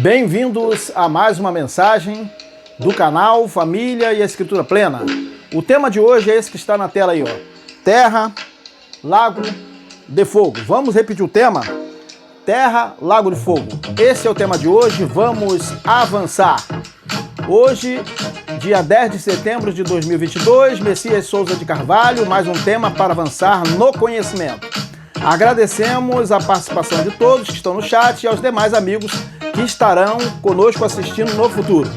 Bem-vindos a mais uma mensagem do canal Família e a Escritura Plena. O tema de hoje é esse que está na tela aí, ó. Terra, Lago de Fogo. Vamos repetir o tema? Terra, Lago de Fogo. Esse é o tema de hoje, vamos avançar. Hoje, dia 10 de setembro de 2022, Messias Souza de Carvalho, mais um tema para avançar no conhecimento. Agradecemos a participação de todos que estão no chat e aos demais amigos que estarão conosco assistindo no futuro.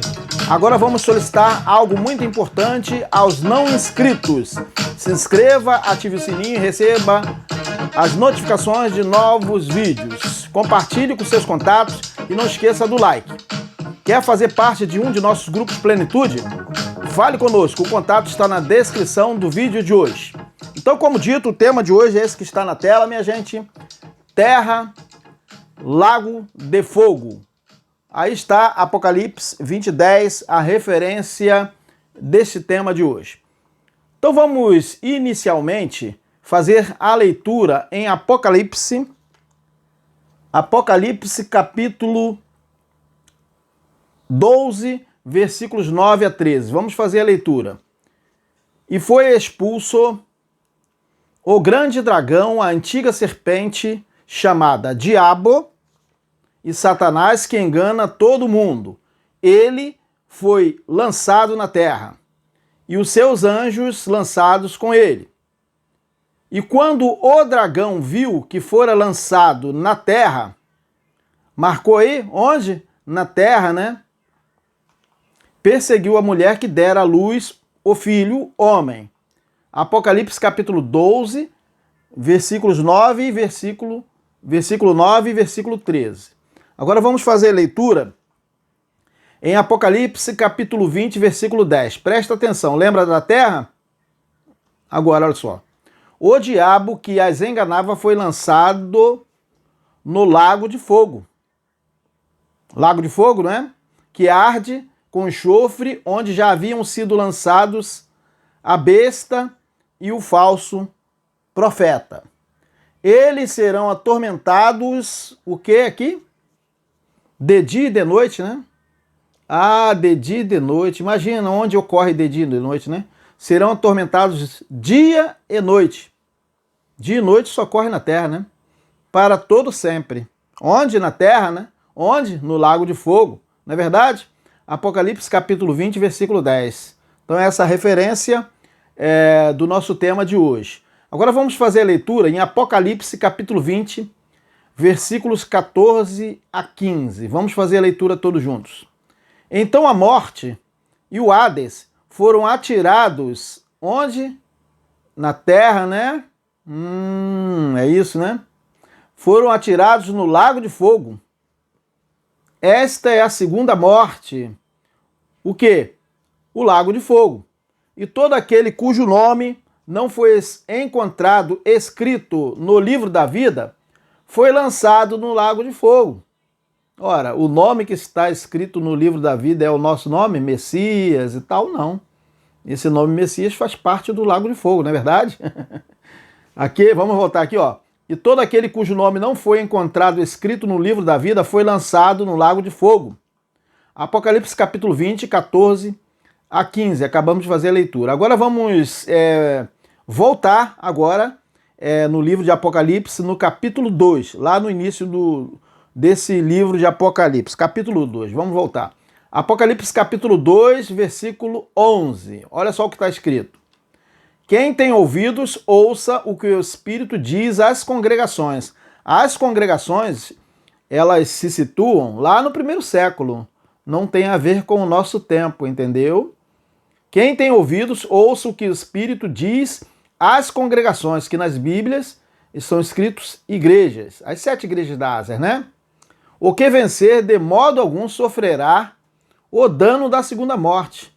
Agora vamos solicitar algo muito importante aos não inscritos. Se inscreva, ative o sininho e receba as notificações de novos vídeos. Compartilhe com seus contatos e não esqueça do like. Quer fazer parte de um de nossos grupos Plenitude? Fale conosco, o contato está na descrição do vídeo de hoje. Então, como dito, o tema de hoje é esse que está na tela, minha gente. Terra, Lago de Fogo. Aí está Apocalipse 20:10, a referência desse tema de hoje. Então vamos inicialmente fazer a leitura em Apocalipse capítulo 12, versículos 9 a 13. Vamos fazer a leitura. E foi expulso o grande dragão, a antiga serpente, chamada Diabo e Satanás, que engana todo mundo. Ele foi lançado na terra, e os seus anjos lançados com ele. E quando o dragão viu que fora lançado na terra, marcou aí, onde? Na terra, né? Perseguiu a mulher que dera à luz o filho homem. Apocalipse capítulo 12, versículos 9 e versículo 9 e versículo 13. Agora vamos fazer a leitura em Apocalipse capítulo 20, versículo 10. Presta atenção, lembra da terra? Agora, olha só. O diabo que as enganava foi lançado no lago de fogo. Lago de fogo, não é? Que arde com enxofre, onde já haviam sido lançados a besta e o falso profeta. Eles serão atormentados, o que aqui? De dia e de noite, né? Ah, de dia e de noite. Imagina onde ocorre de dia e de noite, né? Serão atormentados dia e noite. Dia e noite só ocorre na terra, né? Para todo sempre. Onde? Na terra, né? Onde? No lago de fogo. Não é verdade? Apocalipse capítulo 20, versículo 10. Então essa referência é do nosso tema de hoje. Agora vamos fazer a leitura em Apocalipse capítulo 20, versículos 14 a 15. Vamos fazer a leitura todos juntos. Então a morte e o Hades foram atirados onde? Na terra, né? É isso, né? Foram atirados no lago de fogo. Esta é a segunda morte. O quê? O lago de fogo. E todo aquele cujo nome não foi encontrado escrito no livro da vida foi lançado no lago de fogo. Ora, o nome que está escrito no livro da vida é o nosso nome, Messias e tal? Não. Esse nome Messias faz parte do lago de fogo, não é verdade? Aqui, vamos voltar aqui, ó. E todo aquele cujo nome não foi encontrado escrito no livro da vida foi lançado no lago de fogo. Apocalipse capítulo 20, 14 a 15. Acabamos de fazer a leitura. Agora vamos voltar agora no livro de Apocalipse, no capítulo 2, lá no início desse livro de Apocalipse, capítulo 2. Vamos voltar. Apocalipse capítulo 2, versículo 11. Olha só o que está escrito. Quem tem ouvidos, ouça o que o Espírito diz às congregações. As congregações, elas se situam lá no primeiro século. Não tem a ver com o nosso tempo, entendeu? Quem tem ouvidos, ouça o que o Espírito diz às congregações, que nas Bíblias estão escritos igrejas. As 7 igrejas da Ásia, né? O que vencer, de modo algum, sofrerá o dano da segunda morte.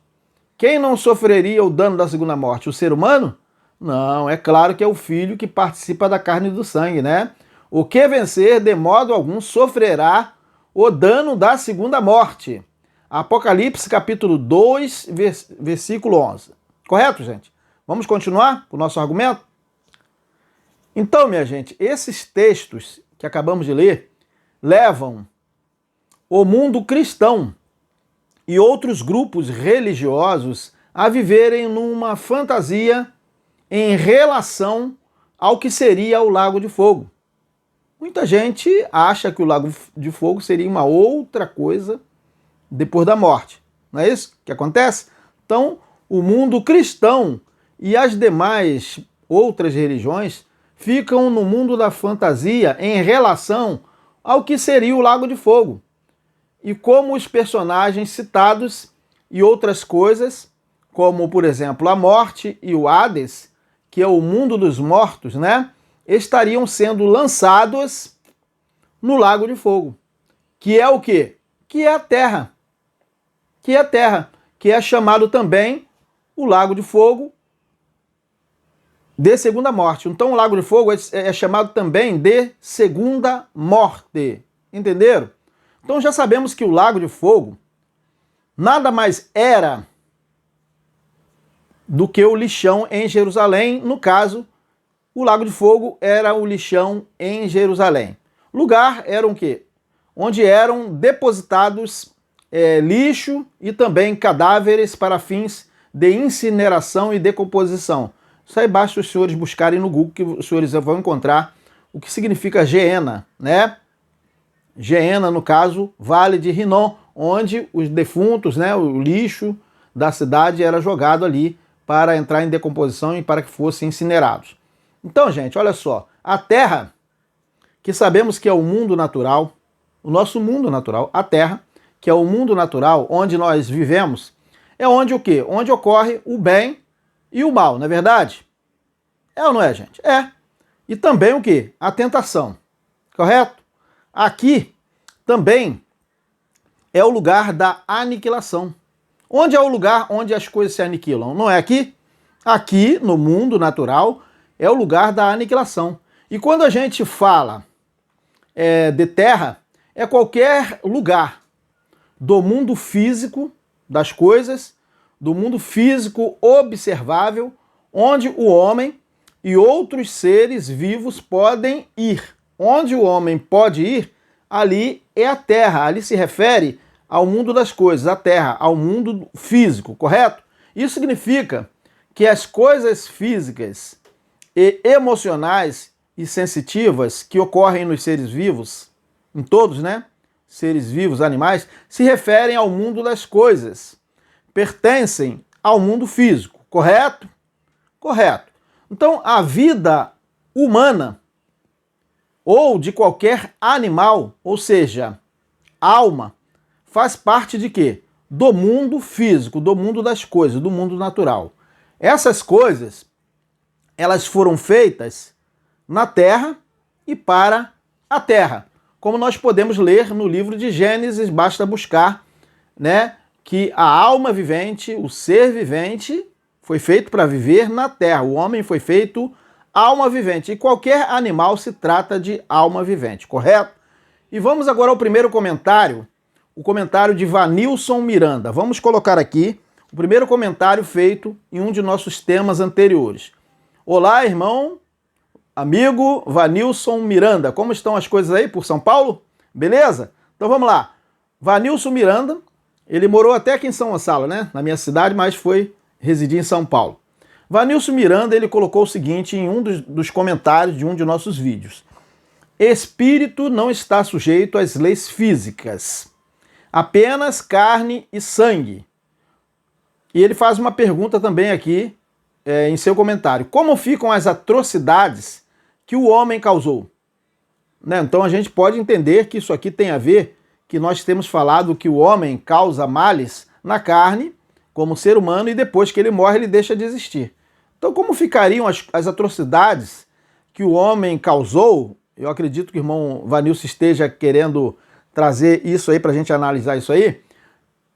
Quem não sofreria o dano da segunda morte? O ser humano? Não, é claro que é o filho que participa da carne e do sangue, né? O que vencer, de modo algum, sofrerá o dano da segunda morte. Apocalipse capítulo 2, versículo 11. Correto, gente? Vamos continuar com o nosso argumento? Então, minha gente, esses textos que acabamos de ler levam o mundo cristão e outros grupos religiosos a viverem numa fantasia em relação ao que seria o Lago de Fogo. Muita gente acha que o Lago de Fogo seria uma outra coisa depois da morte. Não é isso que acontece? Então, o mundo cristão e as demais outras religiões ficam no mundo da fantasia em relação ao que seria o Lago de Fogo. E como os personagens citados e outras coisas, como, por exemplo, a morte e o Hades, que é o mundo dos mortos, né, estariam sendo lançados no Lago de Fogo. Que é o quê? Que é a Terra. Que é a Terra, que é chamado também o Lago de Fogo de segunda morte. Então o Lago de Fogo é chamado também de segunda morte. Entenderam? Então já sabemos que o Lago de Fogo nada mais era do que o lixão em Jerusalém. No caso, o Lago de Fogo era o lixão em Jerusalém. Lugar era o quê? Onde eram depositados lixo e também cadáveres para fins de incineração e decomposição. Isso aí basta os senhores buscarem no Google que os senhores vão encontrar o que significa Geena, né? Geena, no caso, Vale de Rinom, onde os defuntos, né, o lixo da cidade era jogado ali para entrar em decomposição e para que fossem incinerados. Então, gente, olha só, a Terra, que sabemos que é o mundo natural, o nosso mundo natural, a Terra, que é o mundo natural onde nós vivemos, é onde o quê? Onde ocorre o bem e o mal, não é verdade? É ou não é, gente? É. E também o quê? A tentação, correto? Aqui também é o lugar da aniquilação. Onde é o lugar onde as coisas se aniquilam? Não é aqui? Aqui, no mundo natural, é o lugar da aniquilação. E quando a gente fala de terra, é qualquer lugar do mundo físico das coisas, do mundo físico observável, onde o homem e outros seres vivos podem ir. Onde o homem pode ir, ali é a Terra. Ali se refere ao mundo das coisas, a Terra, ao mundo físico, correto? Isso significa que as coisas físicas e emocionais e sensitivas que ocorrem nos seres vivos, em todos, né? Seres vivos, animais, se referem ao mundo das coisas. Pertencem ao mundo físico, correto? Correto. Então, a vida humana ou de qualquer animal, ou seja, alma, faz parte de quê? Do mundo físico, do mundo das coisas, do mundo natural. Essas coisas, elas foram feitas na terra e para a terra. Como nós podemos ler no livro de Gênesis, basta buscar, né, que a alma vivente, o ser vivente, foi feito para viver na terra. O homem foi feito alma vivente. E qualquer animal se trata de alma vivente, correto? E vamos agora ao primeiro comentário, o comentário de Vanilson Miranda. Vamos colocar aqui o primeiro comentário feito em um de nossos temas anteriores. Olá, irmão, amigo Vanilson Miranda. Como estão as coisas aí por São Paulo? Beleza? Então vamos lá. Vanilson Miranda Ele morou até aqui em São Gonçalo, né? Na minha cidade, mas foi residir em São Paulo. Vanilson Miranda, ele colocou o seguinte em um dos comentários de um de nossos vídeos. Espírito não está sujeito às leis físicas, apenas carne e sangue. E ele faz uma pergunta também aqui em seu comentário. Como ficam as atrocidades que o homem causou? Né? Então a gente pode entender que isso aqui tem a ver, que nós temos falado que o homem causa males na carne, como ser humano, e depois que ele morre ele deixa de existir. Então como ficariam as atrocidades que o homem causou? Eu acredito que o irmão Vanilson esteja querendo trazer isso aí para a gente analisar isso aí.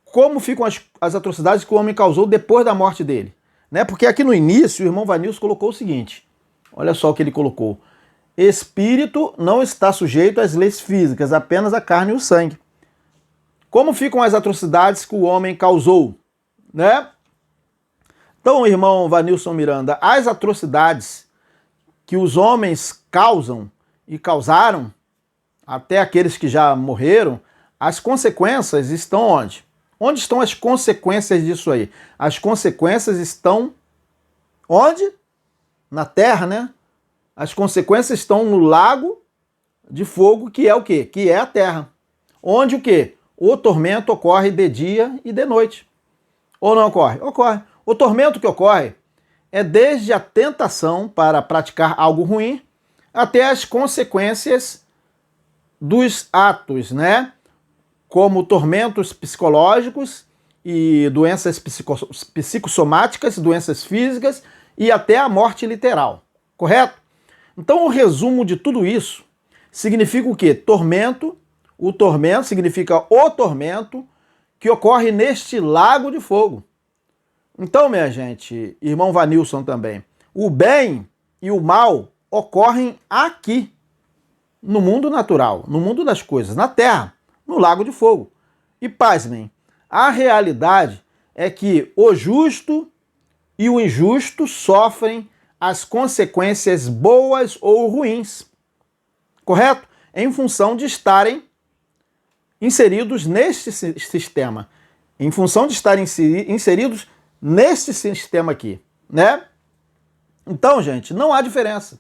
Como ficam as atrocidades que o homem causou depois da morte dele? Né? Porque aqui no início o irmão Vanilson colocou o seguinte, olha só o que ele colocou. Espírito não está sujeito às leis físicas, apenas a carne e o sangue. Como ficam as atrocidades que o homem causou? Né? Então, irmão Vanilson Miranda, as atrocidades que os homens causam e causaram, até aqueles que já morreram, as consequências estão onde? Onde estão as consequências disso aí? As consequências estão onde? Na terra, né? As consequências estão no lago de fogo, que é o quê? Que é a terra. Onde o quê? O tormento ocorre de dia e de noite. Ou não ocorre? Ocorre. O tormento que ocorre é desde a tentação para praticar algo ruim até as consequências dos atos, né? Como tormentos psicológicos e doenças psicossomáticas, doenças físicas e até a morte literal, correto? Então o resumo de tudo isso significa o quê? Tormento. O tormento significa o tormento que ocorre neste lago de fogo. Então, minha gente, irmão Vanilson também, o bem e o mal ocorrem aqui, no mundo natural, no mundo das coisas, na terra, no lago de fogo. E pasmem, a realidade é que o justo e o injusto sofrem as consequências boas ou ruins, correto? Em função de estarem inseridos neste sistema, em função de estarem inseridos neste sistema aqui, né? Então, gente, não há diferença.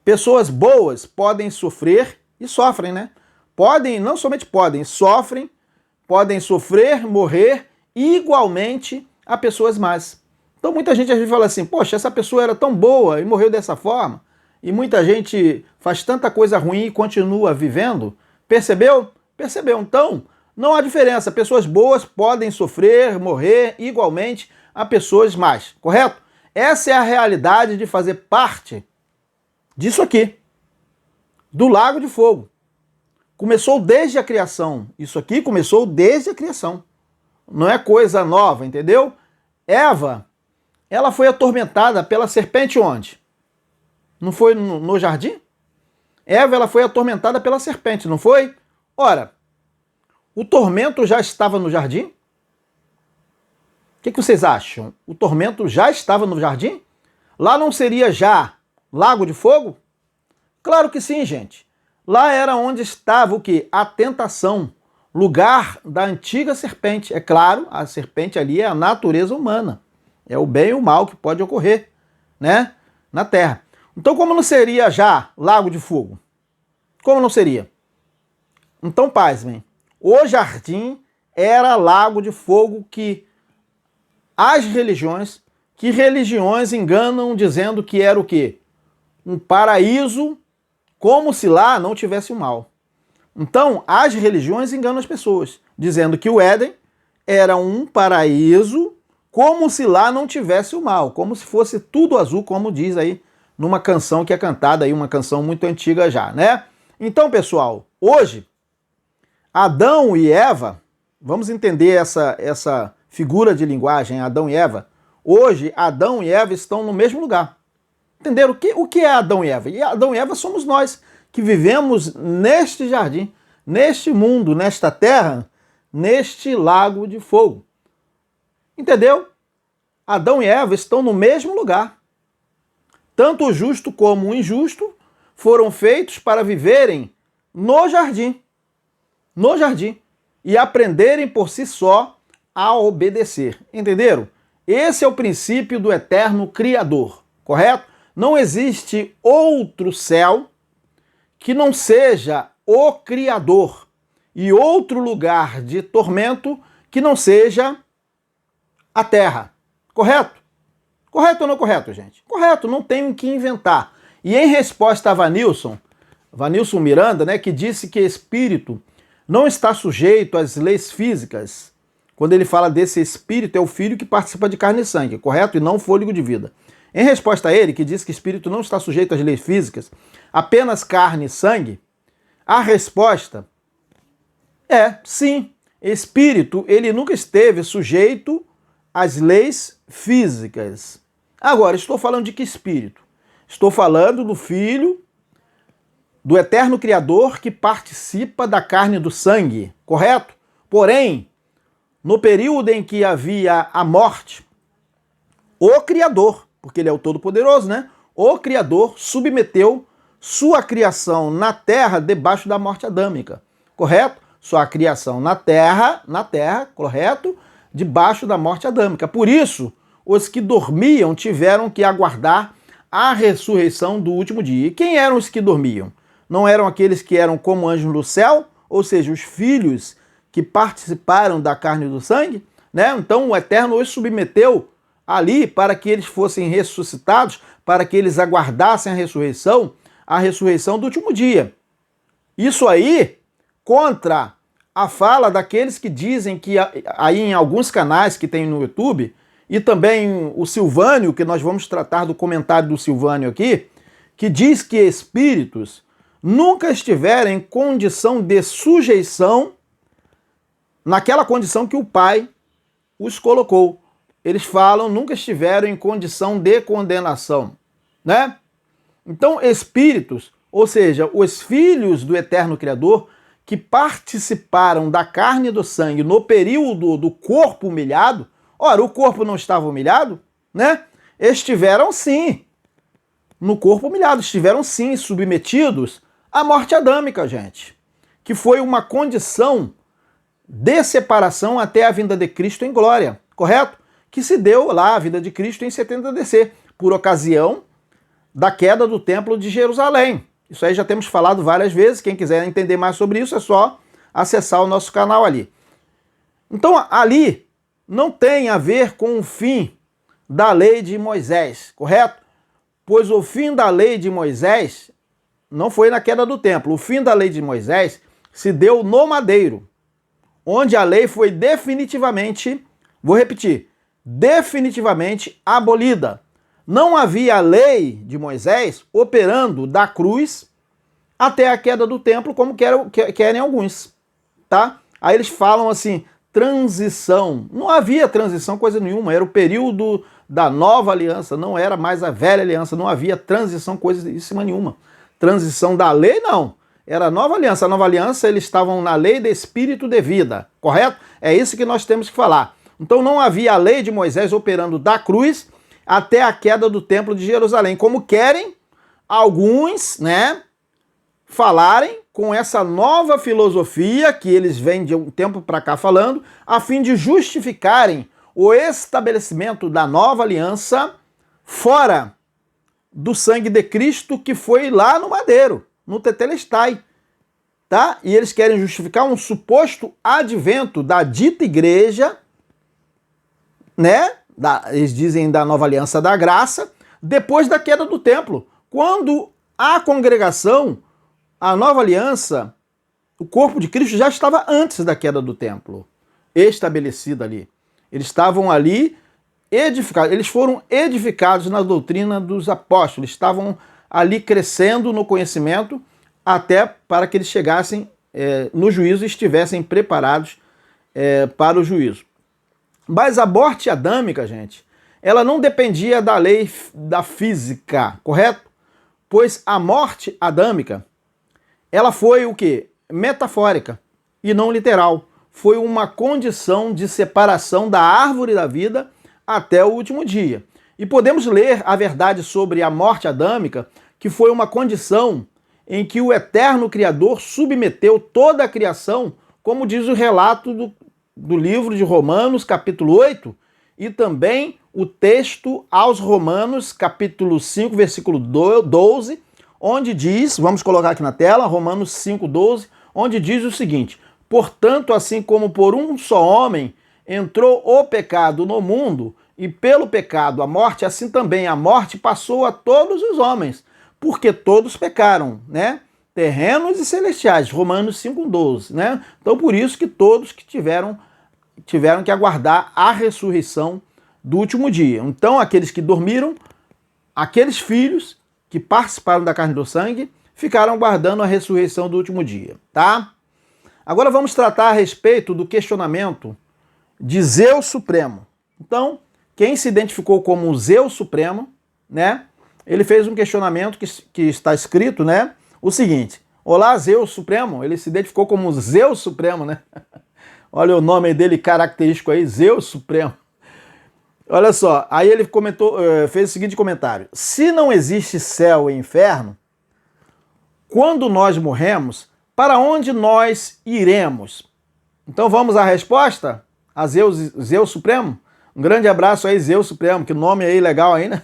Pessoas boas podem sofrer e sofrem, né? Podem, não somente podem, sofrem, podem sofrer, morrer igualmente a pessoas más. Então muita gente às vezes fala assim, poxa, essa pessoa era tão boa e morreu dessa forma, e muita gente faz tanta coisa ruim e continua vivendo. Percebeu? Percebeu. Então, não há diferença. Pessoas boas podem sofrer, morrer igualmente a pessoas más, correto? Essa é a realidade de fazer parte disso aqui, do lago de fogo. Começou desde a criação. Isso aqui começou desde a criação. Não é coisa nova, entendeu? Eva, ela foi atormentada pela serpente onde? Não foi no jardim? Eva, ela foi atormentada pela serpente, não foi? Ora, o tormento já estava no jardim? O que vocês acham? O tormento já estava no jardim? Lá não seria já lago de fogo? Claro que sim, gente. Lá era onde estava o quê? A tentação, lugar da antiga serpente. É claro, a serpente ali é a natureza humana. É o bem e o mal que pode ocorrer, né? Na terra. Então como não seria já lago de fogo? Como não seria? Então, pasmem, o jardim era lago de fogo que religiões enganam dizendo que era o quê? Um paraíso, como se lá não tivesse o mal. Então, as religiões enganam as pessoas, dizendo que o Éden era um paraíso, como se lá não tivesse o mal, como se fosse tudo azul, como diz aí numa canção que é cantada aí, uma canção muito antiga já, né? Então, pessoal, hoje, Adão e Eva, vamos entender essa figura de linguagem, Adão e Eva. Hoje, Adão e Eva estão no mesmo lugar. Entenderam? O que é Adão e Eva? E Adão e Eva somos nós, que vivemos neste jardim, neste mundo, nesta terra, neste lago de fogo. Entendeu? Adão e Eva estão no mesmo lugar. Tanto o justo como o injusto foram feitos para viverem no jardim. No jardim. e aprenderem por si só a obedecer. Entenderam? Esse é o princípio do eterno Criador, correto? Não existe outro céu que não seja o Criador e outro lugar de tormento que não seja a terra, correto? Correto ou não correto, gente? Correto, não tem o que inventar. E em resposta a Vanilson Miranda, né, que disse que espírito não está sujeito às leis físicas. Quando ele fala desse espírito, é o filho que participa de carne e sangue, correto? E não fôlego de vida. Em resposta a ele, que diz que espírito não está sujeito às leis físicas, apenas carne e sangue, a resposta é sim. Espírito, ele nunca esteve sujeito às leis físicas. Agora, estou falando de que espírito? Estou falando do Filho, do eterno Criador que participa da carne e do sangue, correto? Porém, no período em que havia a morte, o Criador, porque ele é o Todo-Poderoso, né? O Criador submeteu sua criação na terra debaixo da morte adâmica, correto? Sua criação na terra, correto? Debaixo da morte adâmica. Por isso, os que dormiam tiveram que aguardar a ressurreição do último dia. E quem eram os que dormiam? Não eram aqueles que eram como anjos no céu, ou seja, os filhos que participaram da carne e do sangue, né? Então o Eterno os submeteu ali para que eles fossem ressuscitados, para que eles aguardassem a ressurreição do último dia. Isso aí contra a fala daqueles que dizem que aí em alguns canais que tem no YouTube, e também o Silvânio, que nós vamos tratar do comentário do Silvânio aqui, que diz que espíritos nunca estiveram em condição de sujeição naquela condição que o Pai os colocou. Eles falam, nunca estiveram em condição de condenação, né? Então, espíritos, ou seja, os filhos do eterno Criador, que participaram da carne e do sangue no período do corpo humilhado, ora, o corpo não estava humilhado, né? Estiveram sim no corpo humilhado, estiveram sim submetidos à morte adâmica, gente, que foi uma condição de separação até a vinda de Cristo em glória, correto? Que se deu lá a vinda de Cristo em 70 DC, por ocasião da queda do Templo de Jerusalém. Isso aí já temos falado várias vezes, quem quiser entender mais sobre isso é só acessar o nosso canal ali. Então ali não tem a ver com o fim da lei de Moisés, correto? Pois o fim da lei de Moisés não foi na queda do templo. O fim da lei de Moisés se deu no madeiro, onde a lei foi definitivamente, vou repetir, definitivamente abolida. Não havia lei de Moisés operando da cruz até a queda do templo, como querem alguns, tá? Aí eles falam assim, transição. Não havia transição coisa nenhuma, era o período da nova aliança, não era mais a velha aliança, não havia transição coisa nenhuma. Transição da lei, não. Era a nova aliança. A nova aliança, eles estavam na lei de espírito de vida, correto? É isso que nós temos que falar. Então não havia a lei de Moisés operando da cruz até a queda do templo de Jerusalém, como querem alguns, né, falarem com essa nova filosofia que eles vêm de um tempo para cá falando, a fim de justificarem o estabelecimento da nova aliança fora do sangue de Cristo que foi lá no madeiro, no Tetelestai, tá? E eles querem justificar um suposto advento da dita igreja, né? Eles dizem da nova aliança da graça, depois da queda do templo, quando a congregação, a nova aliança, o corpo de Cristo já estava antes da queda do templo, estabelecida ali. Eles estavam ali edificados, eles foram edificados na doutrina dos apóstolos, estavam ali crescendo no conhecimento até para que eles chegassem no juízo e estivessem preparados para o juízo. Mas a morte adâmica, gente, ela não dependia da lei da física, correto? Pois a morte adâmica, ela foi o quê? Metafórica e não literal. Foi uma condição de separação da árvore da vida até o último dia. E podemos ler a verdade sobre a morte adâmica, que foi uma condição em que o eterno Criador submeteu toda a criação como diz o relato do livro de Romanos, capítulo 8, e também o texto aos Romanos, capítulo 5, versículo 12, onde diz, vamos colocar aqui na tela, Romanos 5, 12, onde diz o seguinte: portanto, assim como por um só homem entrou o pecado no mundo, e pelo pecado a morte, assim também a morte passou a todos os homens, porque todos pecaram, né? Terrenos e celestiais, Romanos 5,12, né? Então, por isso que todos que tiveram que aguardar a ressurreição do último dia. Então, aqueles que dormiram, aqueles filhos que participaram da carne e do sangue, ficaram aguardando a ressurreição do último dia, tá? Agora vamos tratar a respeito do questionamento de Zeus Supremo. Então, quem se identificou como Zeus Supremo, né? Ele fez um questionamento que está escrito, né? O seguinte: olá, Zeus Supremo. Ele se identificou como Zeus Supremo, né? Olha o nome dele característico aí, Zeus Supremo. Olha só, aí ele comentou, fez o seguinte comentário: se não existe céu e inferno, quando nós morremos, para onde nós iremos? Então vamos à resposta a Zeus Supremo? Um grande abraço aí, Zeus Supremo, que nome aí legal aí, né?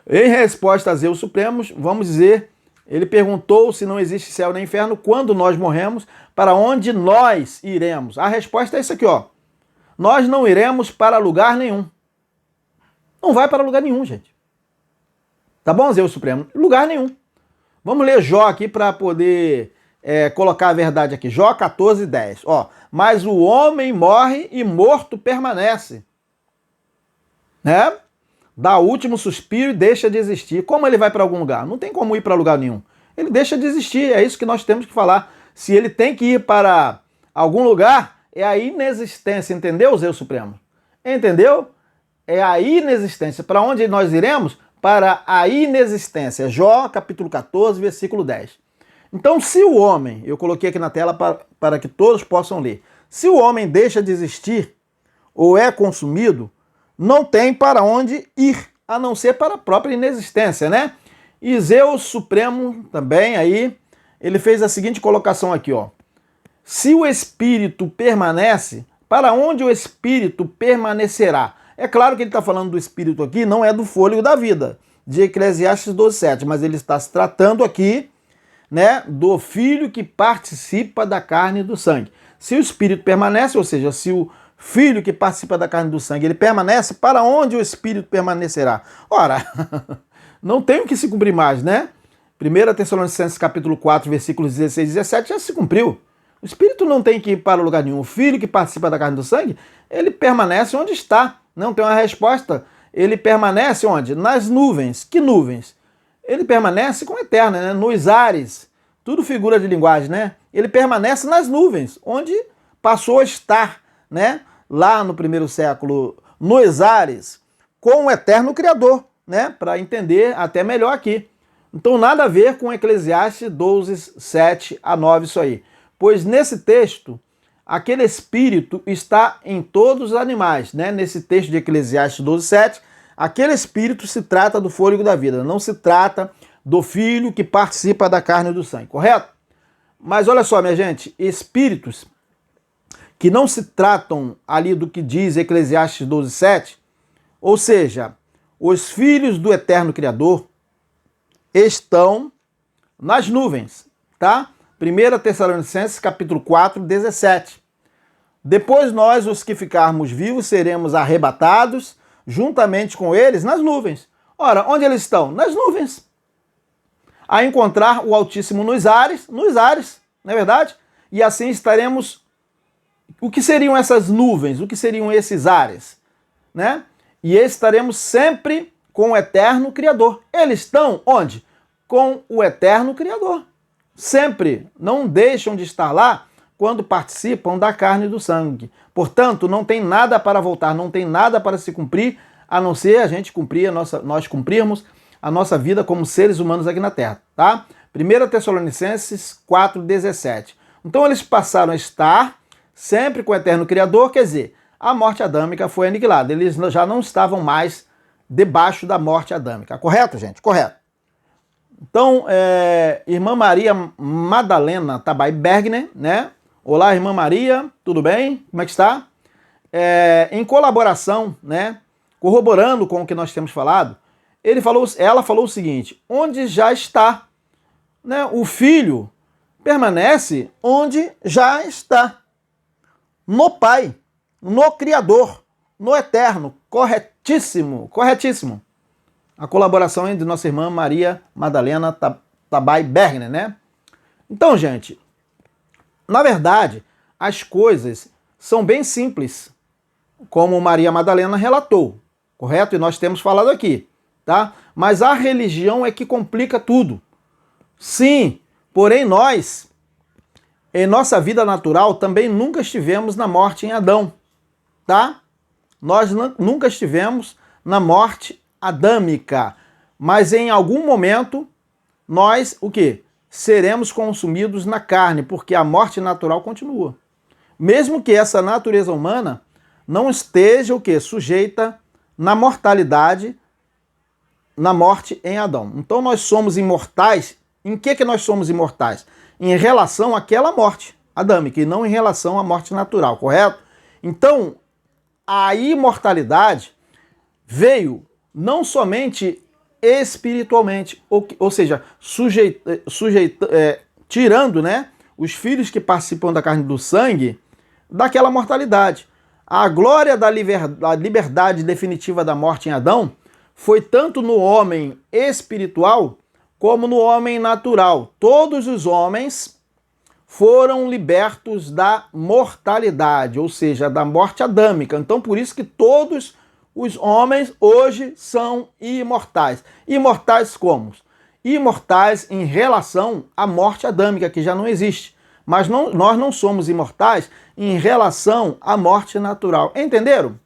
Em resposta a Zeus Supremo, vamos dizer, ele perguntou se não existe céu nem inferno, quando nós morremos, para onde nós iremos? A resposta é isso aqui, ó. Nós não iremos para lugar nenhum. Não vai para lugar nenhum, gente. Tá bom, Zeus Supremo? Lugar nenhum. Vamos ler Jó aqui para poder colocar a verdade aqui. Jó 14, 10. Ó, mas o homem morre e morto permanece. Né? Dá o último suspiro e deixa de existir. Como ele vai para algum lugar? Não tem como ir para lugar nenhum. Ele deixa de existir. É isso que nós temos que falar. Se ele tem que ir para algum lugar, é a inexistência. Entendeu, Zeus Supremo? Entendeu? É a inexistência. Para onde nós iremos? Para a inexistência. Jó, capítulo 14, versículo 10. Então, se o homem, eu coloquei aqui na tela para que todos possam ler, se o homem deixa de existir ou é consumido, não tem para onde ir, a não ser para a própria inexistência, né? E Zeus Supremo também aí, ele fez a seguinte colocação aqui, ó. Se o espírito permanece, para onde o espírito permanecerá? É claro que ele está falando do espírito aqui, não é do fôlego da vida, de Eclesiastes 12:7, mas ele está se tratando aqui, né, do filho que participa da carne e do sangue. Se o espírito permanece, ou seja, se o filho que participa da carne e do sangue, ele permanece, para onde o espírito permanecerá? Ora, não tem o que se cumprir mais, né? 1 Tessalonicenses capítulo 4, versículos 16 e 17 já se cumpriu. O espírito não tem que ir para lugar nenhum. O filho que participa da carne e do sangue, ele permanece onde está. Não tem uma resposta. Ele permanece onde? Nas nuvens. Que nuvens? Ele permanece com o eterno, né? Nos ares. Tudo figura de linguagem, né? Ele permanece nas nuvens, onde passou a estar, né? Lá no primeiro século, nos ares, com o eterno Criador, né? Para entender até melhor aqui. Então, nada a ver com Eclesiastes 12, 7 a 9, isso aí. Pois nesse texto, aquele espírito está em todos os animais, né? Nesse texto de Eclesiastes 12, 7, aquele espírito se trata do fôlego da vida, não se trata do filho que participa da carne e do sangue, correto? Mas olha só, minha gente, espíritos que não se tratam ali do que diz Eclesiastes 12, 7, ou seja, os filhos do eterno Criador estão nas nuvens, tá? 1 Tessalonicenses capítulo 4, 17. Depois nós, os que ficarmos vivos, seremos arrebatados juntamente com eles nas nuvens. Ora, onde eles estão? Nas nuvens. A encontrar o Altíssimo nos ares, não é verdade? E assim estaremos... O que seriam essas nuvens? O que seriam esses ares? Né? E estaremos sempre com o eterno Criador. Eles estão onde? Com o eterno Criador. Sempre não deixam de estar lá quando participam da carne e do sangue. Portanto, não tem nada para voltar, não tem nada para se cumprir, a não ser a gente cumprir nós cumprirmos a nossa vida como seres humanos aqui na Terra, tá? 1 Tessalonicenses 4:17. Então eles passaram a estar sempre com o eterno Criador, quer dizer, a morte adâmica foi aniquilada. Eles já não estavam mais debaixo da morte adâmica. Correto, gente? Correto. Então, irmã Maria Madalena Tabai Bergner, né? Olá, irmã Maria, tudo bem? Como é que está? Em colaboração, né, corroborando com o que nós temos falado, ela falou o seguinte: onde já está, né, o filho permanece onde já está, no Pai, no Criador, no Eterno. Corretíssimo, corretíssimo. A colaboração é de nossa irmã Maria Madalena Tabai Bergner, né? Então, gente, na verdade, as coisas são bem simples, como Maria Madalena relatou, correto? E nós temos falado aqui, tá? Mas a religião é que complica tudo. Sim, porém nós, em nossa vida natural, também nunca estivemos na morte em Adão, tá? Nós nunca estivemos na morte adâmica, mas em algum momento nós, o quê? Seremos consumidos na carne, porque a morte natural continua. Mesmo que essa natureza humana não esteja o quê? Sujeita na mortalidade, na morte em Adão. Então nós somos imortais. Em que nós somos imortais? Em relação àquela morte adâmica e não em relação à morte natural, correto? Então, a imortalidade veio não somente espiritualmente, ou seja, tirando, né, os filhos que participam da carne e do sangue daquela mortalidade. A glória da liberdade definitiva da morte em Adão foi tanto no homem espiritual como no homem natural. Todos os homens foram libertos da mortalidade, ou seja, da morte adâmica. Então, por isso que todos os homens hoje são imortais. Imortais como? Imortais em relação à morte adâmica, que já não existe. Mas nós não somos imortais em relação à morte natural. Entenderam?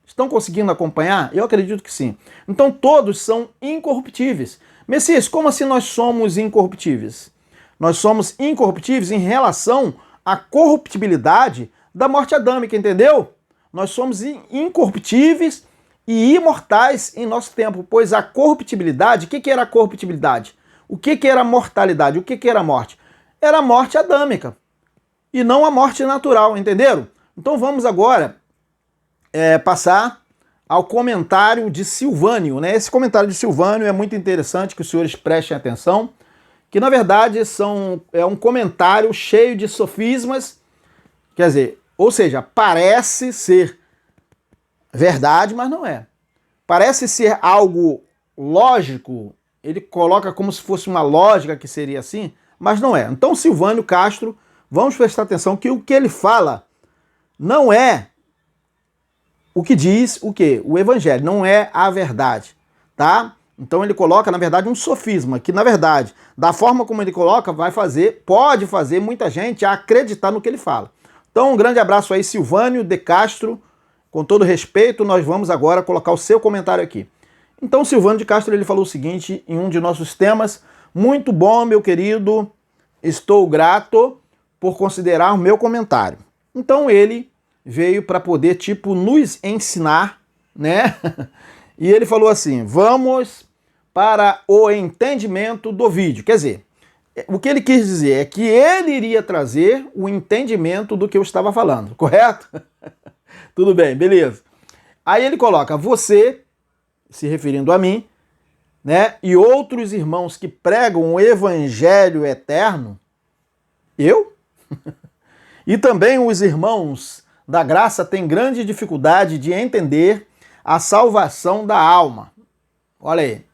Estão conseguindo acompanhar? Eu acredito que sim. Então todos são incorruptíveis. Messias, como assim nós somos incorruptíveis? Nós somos incorruptíveis em relação à corruptibilidade da morte adâmica, entendeu? Nós somos incorruptíveis e imortais em nosso tempo, pois a corruptibilidade, o que era a corruptibilidade? O que era a mortalidade? O que era a morte? Era a morte adâmica e não a morte natural, entenderam? Então vamos agora passar ao comentário de Silvânio, né? Esse comentário de Silvânio é muito interessante, que os senhores prestem atenção, que na verdade é um comentário cheio de sofismas, quer dizer, ou seja, parece ser verdade, mas não é. Parece ser algo lógico, ele coloca como se fosse uma lógica que seria assim, mas não é. Então Silvânio Castro, vamos prestar atenção que o que ele fala não é o que diz o quê? O Evangelho, não é a verdade, tá? Então ele coloca, na verdade, um sofisma, que na verdade, da forma como ele coloca, pode fazer muita gente acreditar no que ele fala. Então um grande abraço aí, Silvânio de Castro, com todo respeito, nós vamos agora colocar o seu comentário aqui. Então Silvânio de Castro, ele falou o seguinte em um de nossos temas: muito bom, meu querido, estou grato por considerar o meu comentário. Então ele veio para poder, tipo, nos ensinar, né? E ele falou assim: vamos para o entendimento do vídeo. Quer dizer, o que ele quis dizer é que ele iria trazer o entendimento do que eu estava falando, correto? Tudo bem, beleza. Aí ele coloca: você, se referindo a mim, né, e outros irmãos que pregam o evangelho eterno, eu? E também os irmãos da graça têm grande dificuldade de entender a salvação da alma. Olha aí.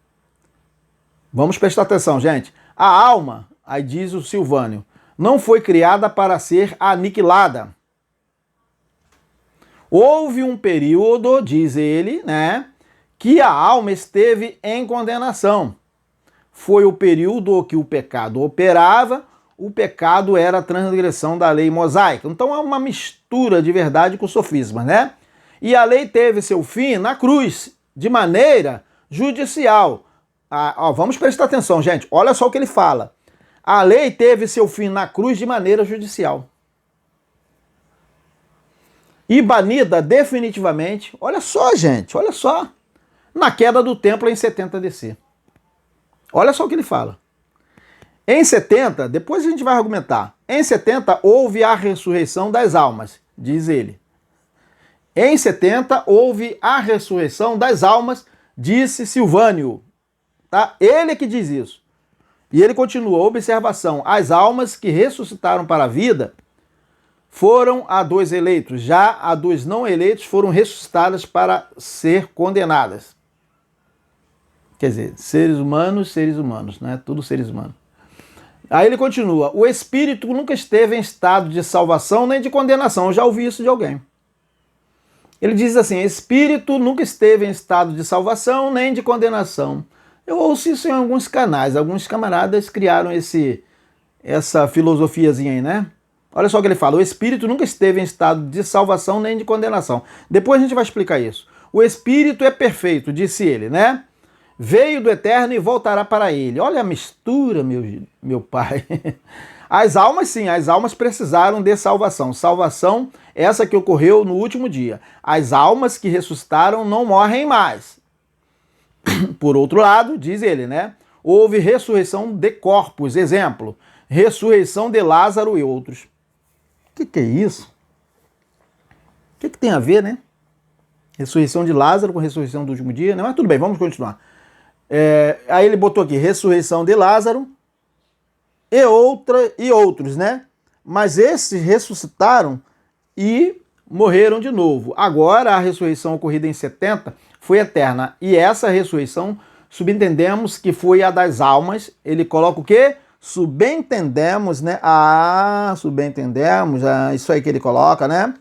Vamos prestar atenção, gente. A alma, aí diz o Silvânio, não foi criada para ser aniquilada. Houve um período, diz ele, né, que a alma esteve em condenação. Foi o período que o pecado operava, o pecado era a transgressão da lei mosaica. Então é uma mistura de verdade com sofisma, né? E a lei teve seu fim na cruz, de maneira judicial. Vamos prestar atenção, gente. Olha só o que ele fala. A lei teve seu fim na cruz de maneira judicial. E banida definitivamente, olha só, gente, olha só, na queda do templo em 70 DC. Olha só o que ele fala. Em 70, depois a gente vai argumentar, em 70 houve a ressurreição das almas, diz ele. Em 70 houve a ressurreição das almas, disse Silvânio. Tá? Ele que diz isso. E ele continua, observação, as almas que ressuscitaram para a vida foram a dos eleitos, já a dos não eleitos foram ressuscitadas para ser condenadas. Quer dizer, seres humanos, né? Tudo seres humanos. Aí ele continua, o espírito nunca esteve em estado de salvação nem de condenação. Eu já ouvi isso de alguém. Ele diz assim, espírito nunca esteve em estado de salvação nem de condenação. Eu ouço isso em alguns canais, alguns camaradas criaram essa filosofiazinha aí, né? Olha só o que ele fala, o espírito nunca esteve em estado de salvação nem de condenação. Depois a gente vai explicar isso. O espírito é perfeito, disse ele, né? Veio do eterno e voltará para ele. Olha a mistura, meu pai. As almas, sim, as almas precisaram de salvação. Salvação essa que ocorreu no último dia. As almas que ressuscitaram não morrem mais. Por outro lado, diz ele, né? Houve ressurreição de corpos. Exemplo, ressurreição de Lázaro e outros. O que é isso? O que tem a ver, né? Ressurreição de Lázaro com ressurreição do último dia, né? Mas tudo bem, vamos continuar. Aí ele botou aqui, ressurreição de Lázaro e outros, né? Mas esses ressuscitaram e morreram de novo. Agora a ressurreição ocorrida em 70 foi eterna. E essa ressurreição, subentendemos que foi a das almas. Ele coloca o quê? Subentendemos, né? Subentendemos, isso aí que ele coloca, né?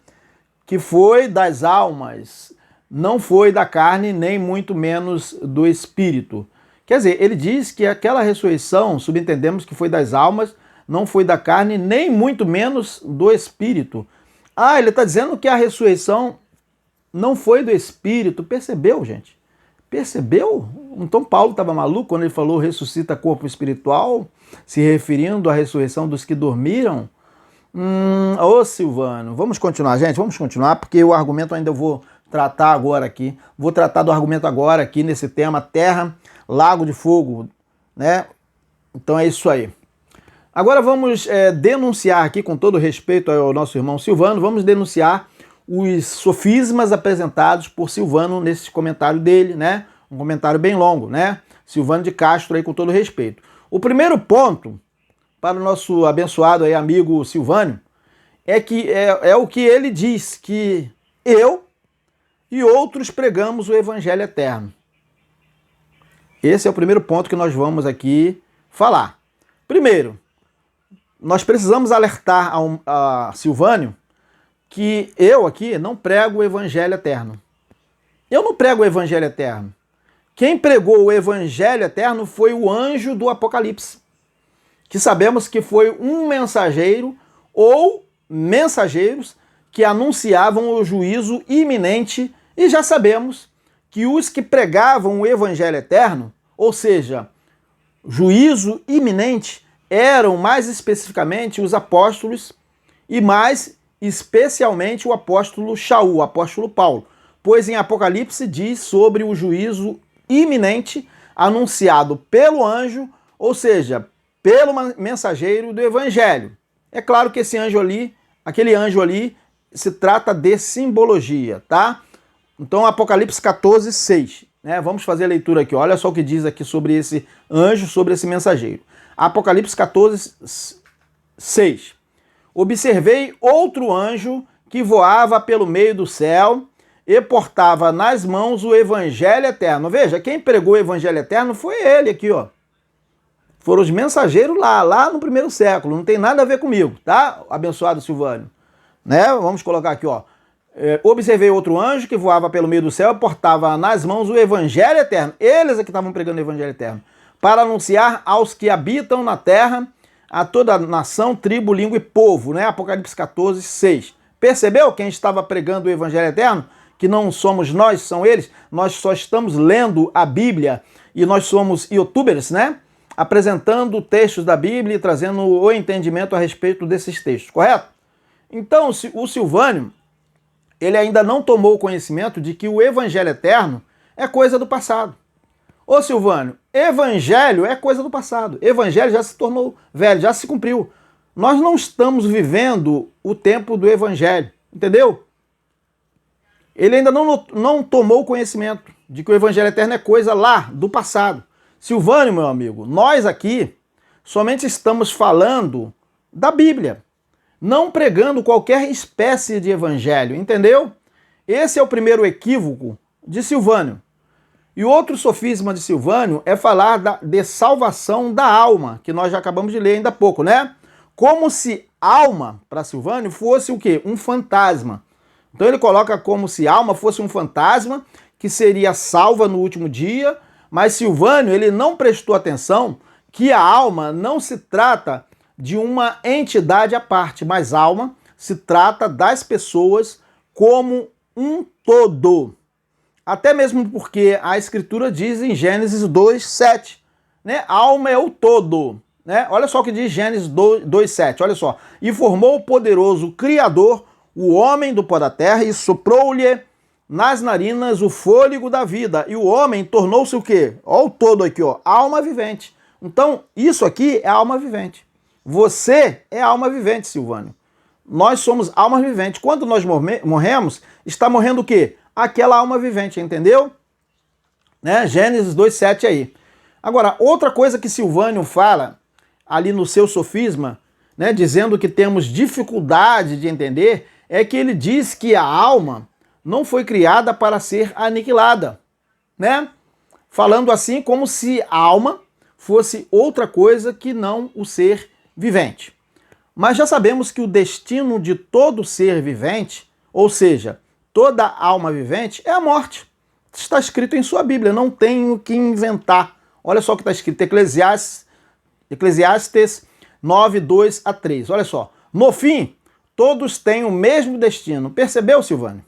Que foi das almas, não foi da carne, nem muito menos do espírito. Quer dizer, ele diz que aquela ressurreição, subentendemos que foi das almas, não foi da carne, nem muito menos do espírito. Ele está dizendo que a ressurreição não foi do espírito. Percebeu, gente? Percebeu? Então Paulo estava maluco quando ele falou ressuscita corpo espiritual, se referindo à ressurreição dos que dormiram? Ô Silvano, vamos continuar, gente, vamos continuar, porque o argumento ainda eu vou tratar agora aqui. Vou tratar do argumento agora aqui nesse tema terra, lago de fogo, né? Então é isso aí. Agora vamos denunciar aqui, com todo respeito ao nosso irmão Silvano, vamos denunciar os sofismas apresentados por Silvano nesse comentário dele, né? Um comentário bem longo, né? Silvano de Castro aí, com todo respeito. O primeiro ponto para o nosso abençoado aí, amigo Silvânio, é que é o que ele diz, que eu e outros pregamos o evangelho eterno. Esse é o primeiro ponto que nós vamos aqui falar. Primeiro, nós precisamos alertar a Silvânio que eu aqui não prego o evangelho eterno. Eu não prego o evangelho eterno. Quem pregou o evangelho eterno foi o anjo do Apocalipse, que sabemos que foi um mensageiro ou mensageiros que anunciavam o juízo iminente, e já sabemos que os que pregavam o evangelho eterno, ou seja, juízo iminente, eram mais especificamente os apóstolos e mais especialmente o apóstolo Shaul, o apóstolo Paulo, pois em Apocalipse diz sobre o juízo iminente anunciado pelo anjo, ou seja, pelo mensageiro do evangelho. É claro que esse anjo ali, aquele anjo ali, se trata de simbologia, tá? Então Apocalipse 14, 6, né? Vamos fazer a leitura aqui, olha só o que diz aqui sobre esse anjo, sobre esse mensageiro. Apocalipse 14, 6. Observei outro anjo que voava pelo meio do céu e portava nas mãos o evangelho eterno. Veja, quem pregou o evangelho eterno foi ele aqui, ó. Foram os mensageiros lá no primeiro século. Não tem nada a ver comigo, tá? Abençoado Silvânio. Né? Vamos colocar aqui, ó. Observei outro anjo que voava pelo meio do céu e portava nas mãos o evangelho eterno. Eles é que estavam pregando o evangelho eterno. Para anunciar aos que habitam na terra, a toda nação, tribo, língua e povo, né? Apocalipse 14, 6. Percebeu quem estava pregando o evangelho eterno? Que não somos nós, são eles. Nós só estamos lendo a Bíblia e nós somos youtubers, né? Apresentando textos da Bíblia e trazendo o entendimento a respeito desses textos, correto? Então, o Silvânio, ele ainda não tomou conhecimento de que o evangelho eterno é coisa do passado. Ô Silvânio, evangelho é coisa do passado. Evangelho já se tornou velho, já se cumpriu. Nós não estamos vivendo o tempo do evangelho, entendeu? Ele ainda não tomou conhecimento de que o evangelho eterno é coisa lá do passado. Silvânio, meu amigo, nós aqui somente estamos falando da Bíblia, não pregando qualquer espécie de evangelho, entendeu? Esse é o primeiro equívoco de Silvânio. E o outro sofisma de Silvânio é falar de salvação da alma, que nós já acabamos de ler ainda há pouco, né? Como se alma, para Silvânio, fosse o quê? Um fantasma. Então ele coloca como se alma fosse um fantasma que seria salva no último dia, mas Silvânio ele não prestou atenção que a alma não se trata de uma entidade à parte, mas alma se trata das pessoas como um todo. Até mesmo porque a Escritura diz em Gênesis 2:7, né? Alma é o todo, né? Olha só o que diz Gênesis 2:7, olha só. E formou o poderoso Criador o homem do pó da terra e soprou-lhe nas narinas o fôlego da vida. E o homem tornou-se o quê? Olha o todo aqui, ó, alma vivente. Então, isso aqui é alma vivente. Você é alma vivente, Silvânio. Nós somos almas viventes. Quando nós morremos, está morrendo o quê? Aquela alma vivente, entendeu? Né? Gênesis 2:7 aí. Agora, outra coisa que Silvânio fala ali no seu sofisma, né, dizendo que temos dificuldade de entender, é que ele diz que a alma não foi criada para ser aniquilada, né? Falando assim como se a alma fosse outra coisa que não o ser vivente. Mas já sabemos que o destino de todo ser vivente, ou seja, toda alma vivente, é a morte. Está escrito em sua Bíblia, não tenho que inventar. Olha só o que está escrito, Eclesiastes 9:2-3. Olha só, no fim, todos têm o mesmo destino. Percebeu, Silvânio?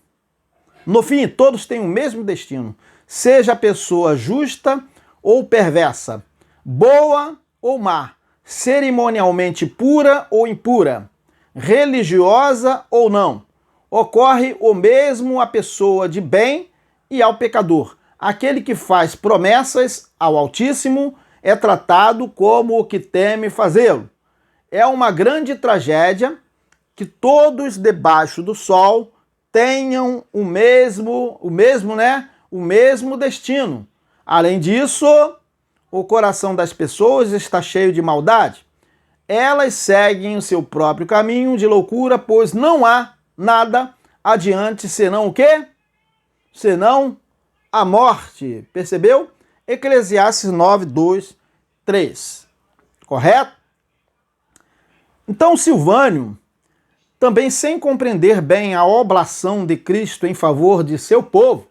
No fim, todos têm o mesmo destino. Seja a pessoa justa ou perversa, boa ou má, cerimonialmente pura ou impura, religiosa ou não. Ocorre o mesmo à pessoa de bem e ao pecador. Aquele que faz promessas ao Altíssimo é tratado como o que teme fazê-lo. É uma grande tragédia que todos debaixo do sol tenham o mesmo destino. Além disso, o coração das pessoas está cheio de maldade. Elas seguem o seu próprio caminho de loucura, pois não há nada adiante senão o quê? Senão a morte. Percebeu? Eclesiastes 9:2-3. Correto? Então Silvânio, também sem compreender bem a oblação de Cristo em favor de seu povo,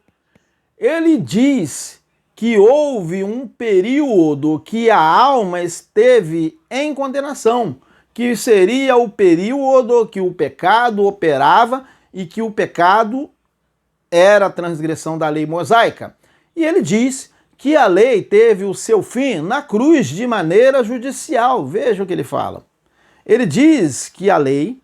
ele diz que houve um período que a alma esteve em condenação, que seria o período que o pecado operava e que o pecado era a transgressão da lei mosaica. E ele diz que a lei teve o seu fim na cruz de maneira judicial. Veja o que ele fala. Ele diz que a lei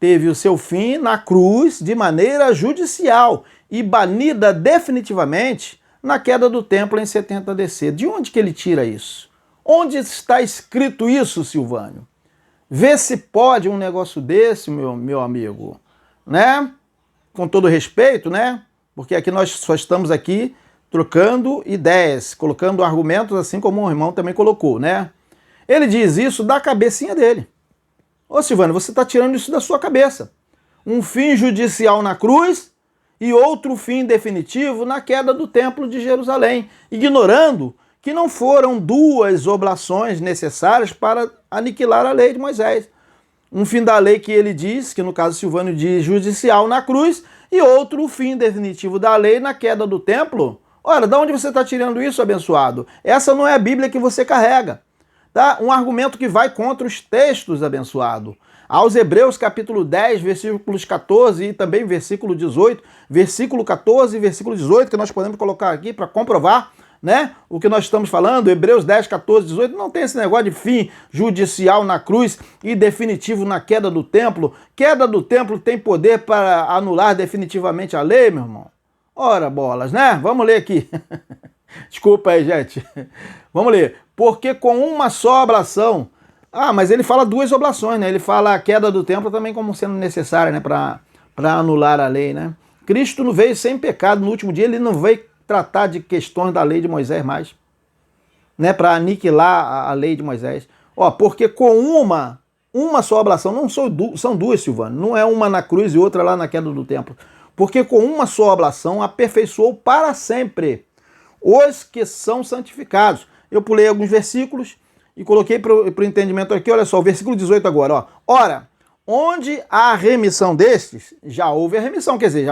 teve o seu fim na cruz de maneira judicial e banida definitivamente na queda do templo em 70 DC. De onde que ele tira isso? Onde está escrito isso, Silvânio? Vê se pode um negócio desse, meu amigo, né? Com todo respeito, né? Porque aqui nós só estamos aqui trocando ideias, colocando argumentos assim como o irmão também colocou, né? Ele diz isso da cabecinha dele. Ô Silvânio, você está tirando isso da sua cabeça. Um fim judicial na cruz e outro fim definitivo na queda do templo de Jerusalém, ignorando que não foram duas oblações necessárias para aniquilar a lei de Moisés. Um fim da lei que ele diz, que no caso Silvânio diz judicial na cruz, e outro fim definitivo da lei na queda do templo. Ora, de onde você está tirando isso, abençoado? Essa não é a Bíblia que você carrega. Tá? Um argumento que vai contra os textos, abençoado. Aos Hebreus capítulo 10, versículos 14 e também versículo 18, versículo 14 e versículo 18, que nós podemos colocar aqui para comprovar, né, o que nós estamos falando. Hebreus 10, 14, 18, não tem esse negócio de fim judicial na cruz e definitivo na queda do templo. Queda do templo tem poder para anular definitivamente a lei, meu irmão? Ora, bolas, né? Vamos ler aqui. Desculpa aí, gente. Vamos ler. Porque com uma só oblação... Ah, mas ele fala duas oblações, né? Ele fala a queda do templo também como sendo necessária, né? Para anular a lei, né? Cristo não veio sem pecado. No último dia ele não veio tratar de questões da lei de Moisés mais, né? Para aniquilar a lei de Moisés. Ó, porque com uma só oblação, não são duas, Silvano. Não é uma na cruz e outra lá na queda do templo. Porque com uma só oblação aperfeiçoou para sempre os que são santificados. Eu pulei alguns versículos e coloquei para o entendimento aqui, olha só, o versículo 18 agora, ó. Ora, onde há remissão destes, já houve a remissão, quer dizer,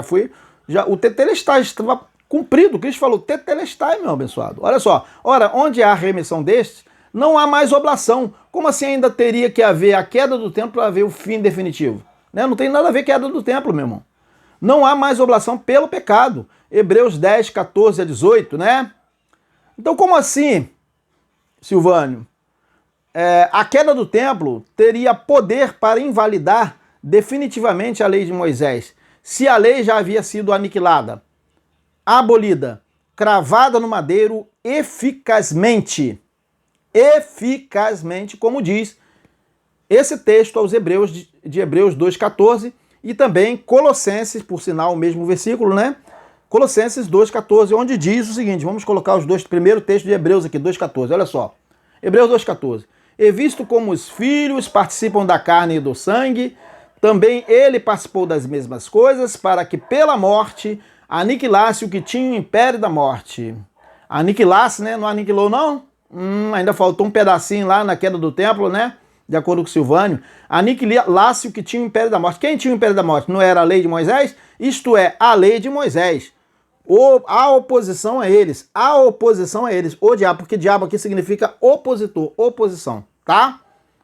o tetelestai estava cumprido. Cristo falou, tetelestai, meu abençoado. Olha só, ora, onde há remissão destes, não há mais oblação. Como assim ainda teria que haver a queda do templo para haver o fim definitivo? Né? Não tem nada a ver queda do templo, meu irmão. Não há mais oblação pelo pecado. Hebreus 10, 14 a 18, né? Então, como assim, Silvânio? A queda do templo teria poder para invalidar definitivamente a lei de Moisés, se a lei já havia sido aniquilada, abolida, cravada no madeiro eficazmente, como diz esse texto aos Hebreus, de Hebreus 2,14, e também Colossenses, por sinal, o mesmo versículo, né? Colossenses 2,14, onde diz o seguinte, vamos colocar os dois primeiros textos de Hebreus aqui, 2,14, olha só. Hebreus 2,14. E visto como os filhos participam da carne e do sangue, também ele participou das mesmas coisas, para que pela morte aniquilasse o que tinha o império da morte. Aniquilasse, né? Não aniquilou, não? Ainda faltou um pedacinho lá na queda do templo, né? De acordo com Silvânio. Aniquilasse o que tinha o império da morte. Quem tinha o império da morte? Não era a lei de Moisés? Isto é, a lei de Moisés. A oposição a eles. A oposição a eles. O diabo, porque diabo aqui significa opositor, oposição, tá?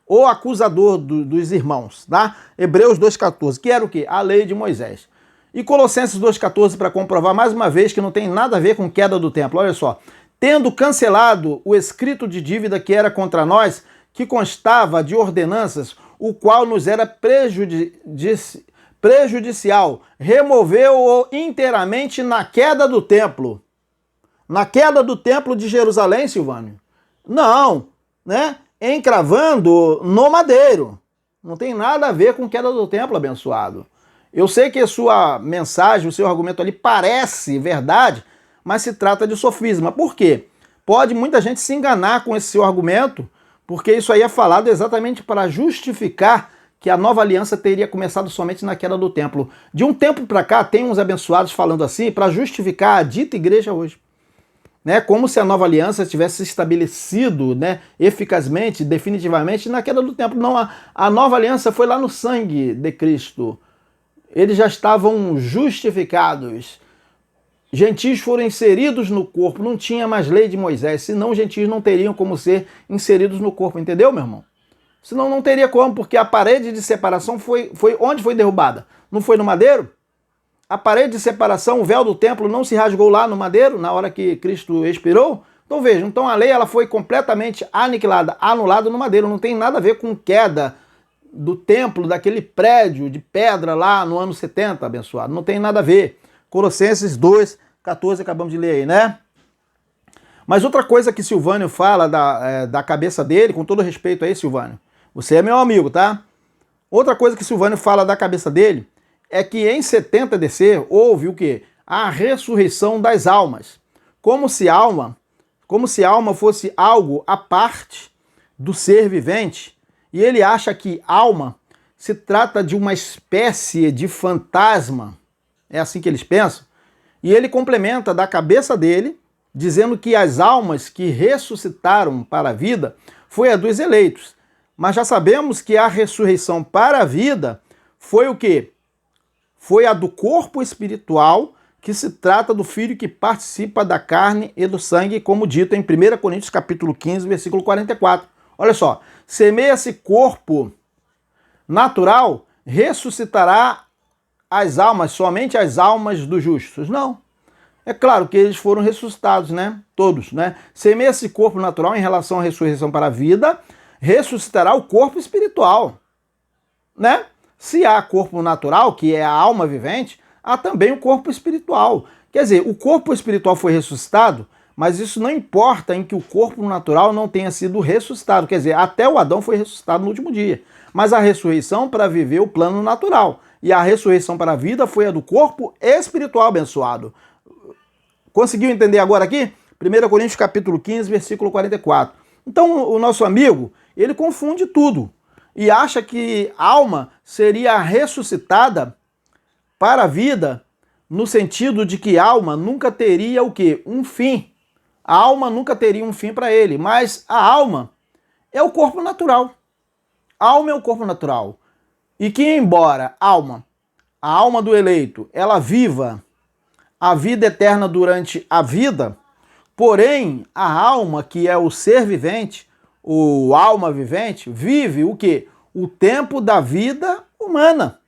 O acusador dos irmãos, tá? Hebreus 2,14, que era o quê? A lei de Moisés. E Colossenses 2,14 para comprovar mais uma vez que não tem nada a ver com queda do templo. Olha só. Tendo cancelado o escrito de dívida que era contra nós, que constava de ordenanças, o qual nos era prejudicial, removeu-o inteiramente na queda do templo. Na queda do templo de Jerusalém, Silvânio? Não, né? Encravando no madeiro. Não tem nada a ver com queda do templo, abençoado. Eu sei que a sua mensagem, o seu argumento ali parece verdade, mas se trata de sofisma. Por quê? Pode muita gente se enganar com esse seu argumento, porque isso aí é falado exatamente para justificar que a nova aliança teria começado somente na queda do templo. De um tempo para cá, tem uns abençoados falando assim para justificar a dita igreja hoje. Né? Como se a nova aliança tivesse se estabelecido, né, eficazmente, definitivamente, na queda do templo. Não, a nova aliança foi lá no sangue de Cristo. Eles já estavam justificados. Gentios foram inseridos no corpo, não tinha mais lei de Moisés, senão os gentios não teriam como ser inseridos no corpo, entendeu, meu irmão? Senão não teria como, porque a parede de separação foi onde foi derrubada? Não foi no madeiro? A parede de separação, o véu do templo não se rasgou lá no madeiro, na hora que Cristo expirou? Então vejam, então a lei ela foi completamente aniquilada, anulada no madeiro, não tem nada a ver com queda do templo, daquele prédio de pedra lá no ano 70, abençoado, não tem nada a ver. Colossenses 2,14, acabamos de ler aí, né? Mas outra coisa que Silvânio fala da cabeça dele, com todo respeito aí, Silvânio, você é meu amigo, tá? Outra coisa que Silvânio fala da cabeça dele é que em 70 DC houve o quê? A ressurreição das almas. Como se alma fosse algo à parte do ser vivente. E ele acha que alma se trata de uma espécie de fantasma. É assim que eles pensam. E ele complementa da cabeça dele, dizendo que as almas que ressuscitaram para a vida foi a dos eleitos. Mas já sabemos que a ressurreição para a vida foi o quê? Foi a do corpo espiritual, que se trata do filho que participa da carne e do sangue, como dito em 1 Coríntios capítulo 15, versículo 44. Olha só, semeia-se corpo natural, ressuscitará as almas, somente as almas dos justos? Não. É claro que eles foram ressuscitados, né? Todos, né? Semeia-se corpo natural em relação à ressurreição para a vida, ressuscitará o corpo espiritual, né? Se há corpo natural, que é a alma vivente, há também o corpo espiritual. Quer dizer, o corpo espiritual foi ressuscitado, Mas isso não importa em que o corpo natural não tenha sido ressuscitado. Quer dizer, até o Adão foi ressuscitado no último dia. Mas a ressurreição para viver o plano natural. E a ressurreição para a vida foi a do corpo espiritual abençoado. Conseguiu entender agora aqui? 1 Coríntios capítulo 15, versículo 44. Então o nosso amigo, ele confunde tudo. E acha que a alma seria ressuscitada para a vida, no sentido de que a alma nunca teria o quê? Um fim. A alma nunca teria um fim para ele, mas a alma é o corpo natural. A alma é o corpo natural. E que embora a alma do eleito, ela viva a vida eterna durante a vida, porém a alma, que é o ser vivente, o alma vivente, vive o quê? O tempo da vida humana.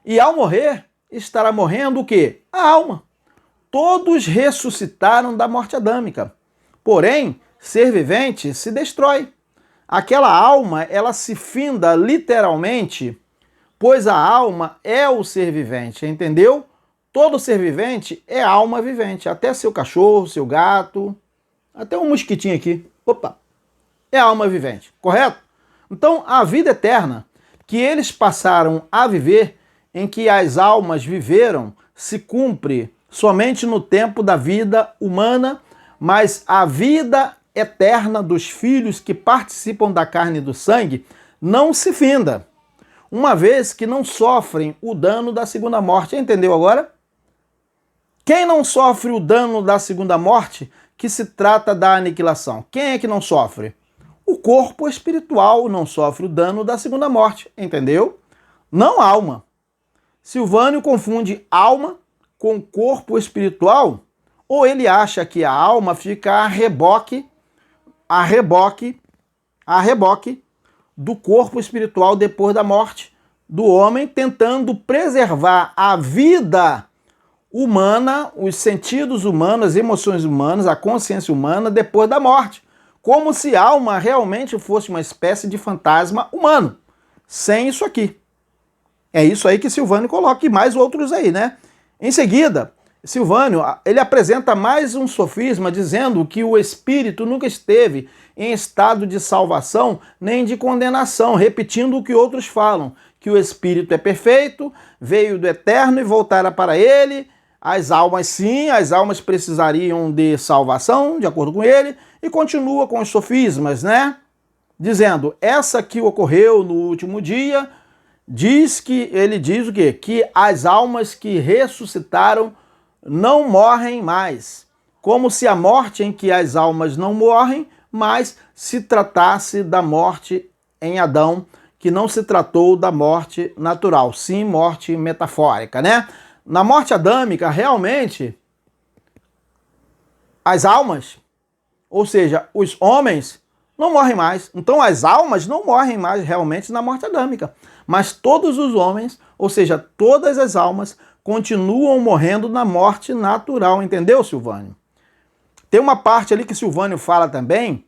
E ao morrer, estará morrendo o quê? A alma. Todos ressuscitaram da morte adâmica. Porém, ser vivente se destrói. Aquela alma, ela se finda literalmente, pois a alma é o ser vivente, entendeu? Todo ser vivente é alma vivente, até seu cachorro, seu gato, até um mosquitinho aqui. Opa! É alma vivente, correto? Então, a vida eterna que eles passaram a viver, em que as almas viveram, se cumpre somente no tempo da vida humana, mas a vida eterna dos filhos que participam da carne e do sangue não se finda, uma vez que não sofrem o dano da segunda morte. Entendeu agora? Quem não sofre o dano da segunda morte, que se trata da aniquilação? Quem é que não sofre? O corpo espiritual não sofre o dano da segunda morte, entendeu? Não a alma. Silvânio confunde alma com corpo espiritual, ou ele acha que a alma fica a reboque do corpo espiritual depois da morte do homem, tentando preservar a vida humana, os sentidos humanos, as emoções humanas, a consciência humana depois da morte. Como se a alma realmente fosse uma espécie de fantasma humano, sem isso aqui. É isso aí que Silvânio coloca, e mais outros aí, né? Em seguida, Silvânio, ele apresenta mais um sofisma dizendo que o espírito nunca esteve em estado de salvação nem de condenação, repetindo o que outros falam, que o espírito é perfeito, veio do eterno e voltará para ele. As almas, sim, as almas precisariam de salvação, de acordo com ele, e continua com os sofismas, né? Dizendo, essa que ocorreu no último dia, ele diz o quê? Que as almas que ressuscitaram não morrem mais, como se a morte em que as almas não morrem, mas se tratasse da morte em Adão, que não se tratou da morte natural, sim morte metafórica, né? Na morte adâmica, realmente, as almas, ou seja, os homens, não morrem mais. Então as almas não morrem mais realmente na morte adâmica. Mas todos os homens, ou seja, todas as almas, continuam morrendo na morte natural. Entendeu, Silvânio? Tem uma parte ali que Silvânio fala também,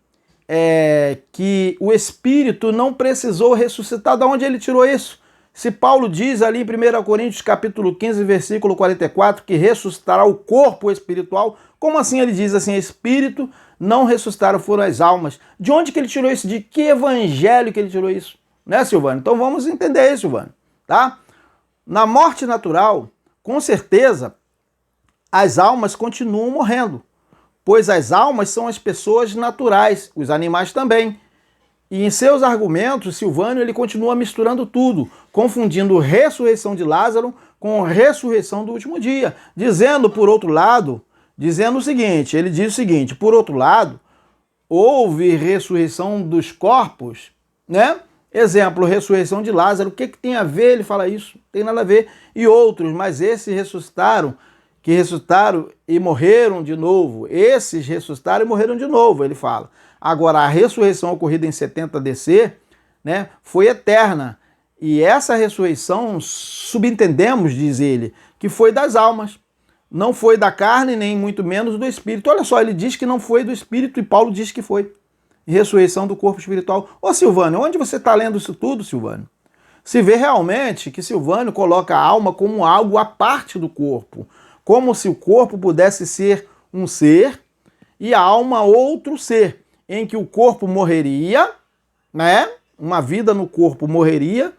que o Espírito não precisou ressuscitar. De onde ele tirou isso? Se Paulo diz ali em 1 Coríntios capítulo 15, versículo 44, que ressuscitará o corpo espiritual, como assim ele diz assim, espírito não ressuscitaram, foram as almas? De onde que ele tirou isso? De que evangelho que ele tirou isso? Né, Silvânio? Então vamos entender isso, Silvânio, tá? Na morte natural, com certeza, as almas continuam morrendo, pois as almas são as pessoas naturais, os animais também. E em seus argumentos, Silvânio ele continua misturando tudo, confundindo ressurreição de Lázaro com ressurreição do último dia, dizendo, por outro lado, dizendo o seguinte, ele diz o seguinte, por outro lado, houve ressurreição dos corpos, né? Exemplo, ressurreição de Lázaro, o que tem a ver? Ele fala isso, não tem nada a ver. E outros, mas esses ressuscitaram, que ressuscitaram e morreram de novo. Esses ressuscitaram e morreram de novo, ele fala. Agora, a ressurreição ocorrida em 70 DC, né, foi eterna. E essa ressurreição, subentendemos, diz ele, que foi das almas. Não foi da carne, nem muito menos do espírito. Olha só, ele diz que não foi do espírito e Paulo diz que foi. Ressurreição do corpo espiritual. Ô Silvânio, onde você está lendo isso tudo, Silvânio? Se vê realmente que Silvânio coloca a alma como algo à parte do corpo. Como se o corpo pudesse ser um ser e a alma outro ser, em que o corpo morreria, né? Uma vida no corpo morreria,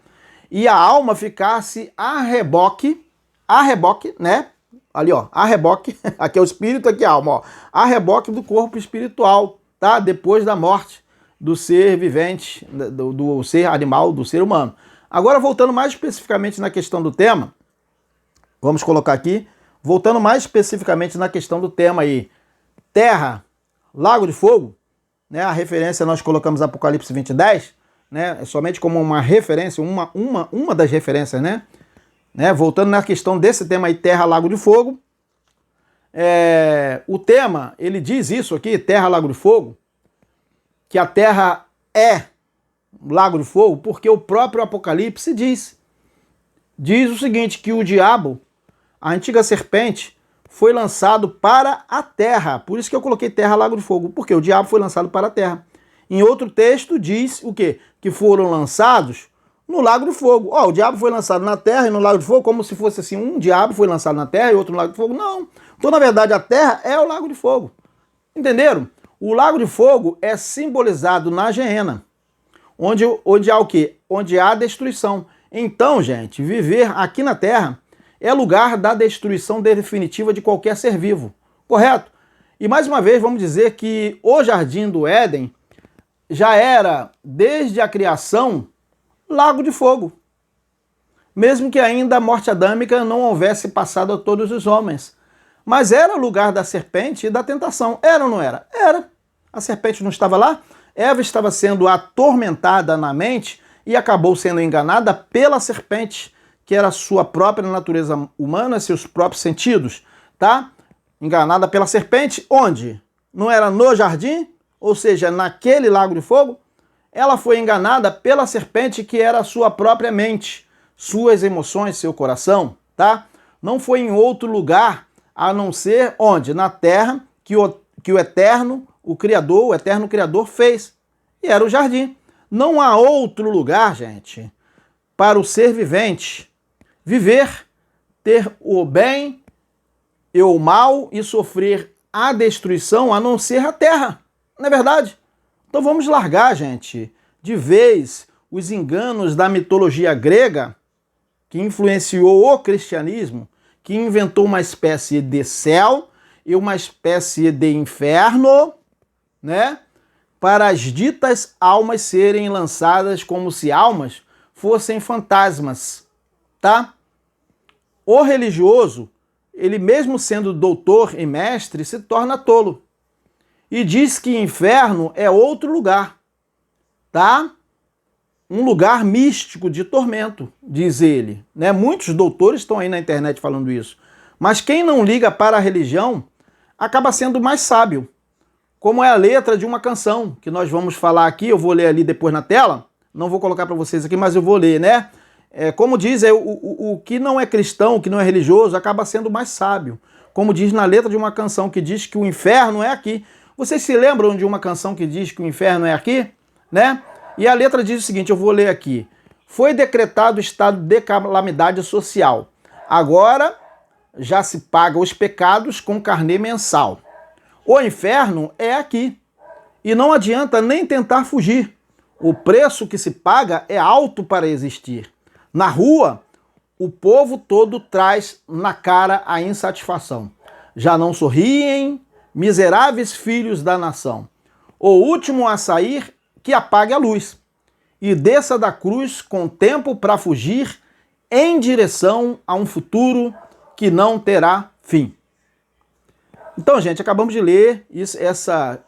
e a alma ficasse a reboque, né? Ali, ó, a reboque, aqui é o espírito, aqui é a alma, ó, a reboque do corpo espiritual, tá? Depois da morte do ser vivente, do ser animal, do ser humano. Agora, voltando mais especificamente na questão do tema, vamos colocar aqui, voltando mais especificamente na questão do tema aí, terra, lago de fogo, né? A referência nós colocamos Apocalipse 20:10, né? Somente como uma referência, uma das referências, né? Voltando na questão desse tema aí, terra, lago de fogo, o tema, ele diz isso aqui, terra, lago de fogo, que a terra é lago de fogo, porque o próprio Apocalipse diz o seguinte, que o diabo, a antiga serpente, foi lançado para a terra. Por isso que eu coloquei terra, lago de fogo, porque o diabo foi lançado para a terra. Em outro texto diz o quê? Que foram lançados no lago de fogo. O diabo foi lançado na terra e no lago de fogo, como se fosse assim, um diabo foi lançado na terra e outro no lago de fogo. Não. Então, na verdade, a terra é o lago de fogo. Entenderam? O lago de fogo é simbolizado na Geena, onde há o quê? Onde há destruição. Então, gente, viver aqui na terra é lugar da destruição definitiva de qualquer ser vivo, correto? E mais uma vez vamos dizer que o Jardim do Éden já era, desde a criação, lago de fogo. Mesmo que ainda a morte adâmica não houvesse passado a todos os homens. Mas era o lugar da serpente e da tentação. Era ou não era? Era. A serpente não estava lá? Eva estava sendo atormentada na mente e acabou sendo enganada pela serpente, que era a sua própria natureza humana, seus próprios sentidos, tá? Enganada pela serpente, onde? Não era no jardim, ou seja, naquele lago de fogo? Ela foi enganada pela serpente, que era a sua própria mente, suas emoções, seu coração, tá? Não foi em outro lugar, a não ser onde? Na terra, que o eterno Criador fez. E era o jardim. Não há outro lugar, gente, para o ser vivente viver, ter o bem e o mal e sofrer a destruição, a não ser a terra. Não é verdade? Então vamos largar, gente, de vez os enganos da mitologia grega, que influenciou o cristianismo, que inventou uma espécie de céu e uma espécie de inferno, né? Para as ditas almas serem lançadas como se almas fossem fantasmas, tá? O religioso, ele mesmo sendo doutor e mestre, se torna tolo. E diz que inferno é outro lugar, tá? Um lugar místico de tormento, diz ele, né? Muitos doutores estão aí na internet falando isso. Mas quem não liga para a religião acaba sendo mais sábio. Como é a letra de uma canção, que nós vamos falar aqui, eu vou ler ali depois na tela, não vou colocar para vocês aqui, mas eu vou ler, né? Como diz, o que não é cristão, o que não é religioso, acaba sendo mais sábio. Como diz na letra de uma canção que diz que o inferno é aqui. Vocês se lembram de uma canção que diz que o inferno é aqui? Né? E a letra diz o seguinte, eu vou ler aqui. Foi decretado o estado de calamidade social. Agora já se paga os pecados com carnê mensal. O inferno é aqui. E não adianta nem tentar fugir. O preço que se paga é alto para existir. Na rua, o povo todo traz na cara a insatisfação. Já não sorriem, miseráveis filhos da nação. O último a sair, que apague a luz. E desça da cruz com tempo para fugir em direção a um futuro que não terá fim. Então, gente, acabamos de ler essa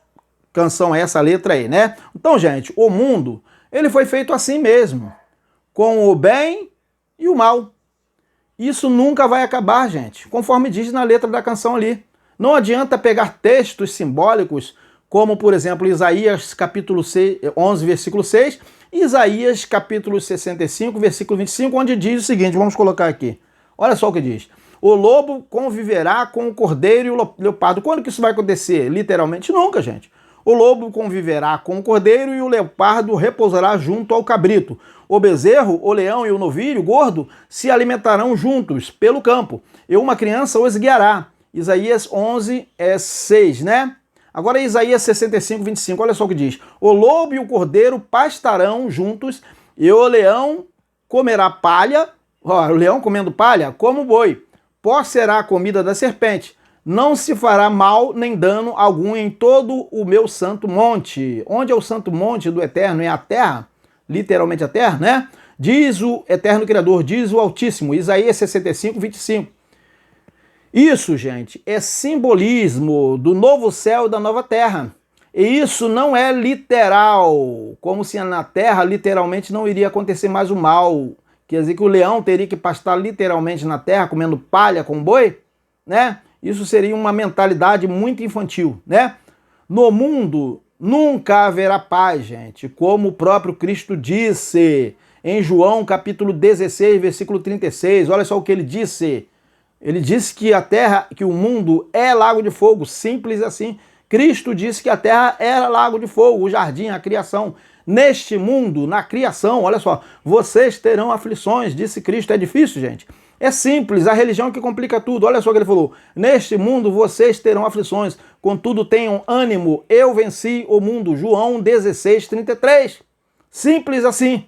canção, essa letra aí, né? Então, gente, o mundo, ele foi feito assim mesmo, com o bem e o mal. Isso nunca vai acabar, gente, conforme diz na letra da canção ali. Não adianta pegar textos simbólicos, como, por exemplo, Isaías capítulo 11, versículo 6, e Isaías capítulo 65, versículo 25, onde diz o seguinte, vamos colocar aqui. Olha só o que diz. O lobo conviverá com o cordeiro e o leopardo. Quando que isso vai acontecer? Literalmente nunca, gente. O lobo conviverá com o cordeiro e o leopardo repousará junto ao cabrito. O bezerro, o leão e o novilho gordo se alimentarão juntos pelo campo. E uma criança os guiará. Isaías 11, 6, né? Agora Isaías 65, 25, olha só o que diz. O lobo e o cordeiro pastarão juntos e o leão comerá palha, ó, o leão comendo palha como o boi. Pó será a comida da serpente. Não se fará mal nem dano algum em todo o meu santo monte. Onde é o santo monte do Eterno? É a terra, literalmente a terra, né? Diz o Eterno Criador, diz o Altíssimo, Isaías 65, 25. Isso, gente, é simbolismo do novo céu e da nova terra. E isso não é literal, como se na terra literalmente não iria acontecer mais o mal. Quer dizer que o leão teria que pastar literalmente na terra comendo palha com boi, né? Isso seria uma mentalidade muito infantil, né? No mundo nunca haverá paz, gente, como o próprio Cristo disse em João capítulo 16, versículo 36. Olha só o que ele disse. Ele disse que a terra, que o mundo é lago de fogo, simples assim. Cristo disse que a terra era lago de fogo, o jardim, a criação. Neste mundo, na criação, olha só, vocês terão aflições, disse Cristo. É difícil, gente? É simples, a religião que complica tudo. Olha só o que ele falou. Neste mundo vocês terão aflições, contudo tenham ânimo, eu venci o mundo. João 16, 33. Simples assim.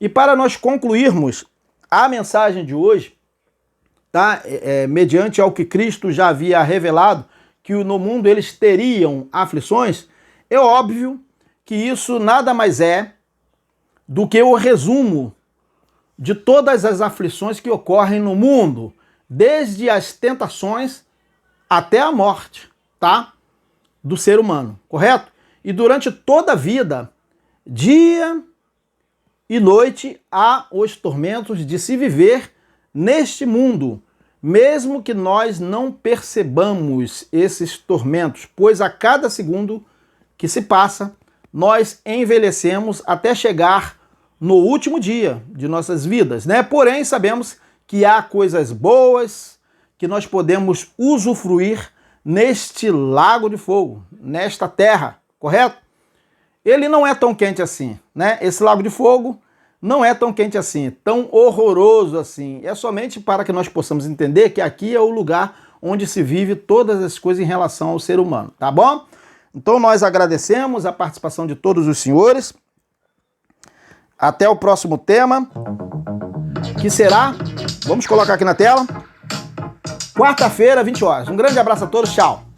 E para nós concluirmos a mensagem de hoje, tá? Mediante ao que Cristo já havia revelado, que no mundo eles teriam aflições, é óbvio que isso nada mais é do que o resumo de todas as aflições que ocorrem no mundo, desde as tentações até a morte, tá? Do ser humano, correto? E durante toda a vida, dia e noite, há os tormentos de se viver neste mundo, mesmo que nós não percebamos esses tormentos, pois a cada segundo que se passa, nós envelhecemos até chegar no último dia de nossas vidas, né? Porém, sabemos que há coisas boas que nós podemos usufruir neste lago de fogo, nesta terra, correto? Ele não é tão quente assim, né? Esse lago de fogo não é tão quente assim, tão horroroso assim. É somente para que nós possamos entender que aqui é o lugar onde se vive todas as coisas em relação ao ser humano, tá bom? Então nós agradecemos a participação de todos os senhores. Até o próximo tema, que será, vamos colocar aqui na tela, quarta-feira, 20 horas. Um grande abraço a todos, tchau!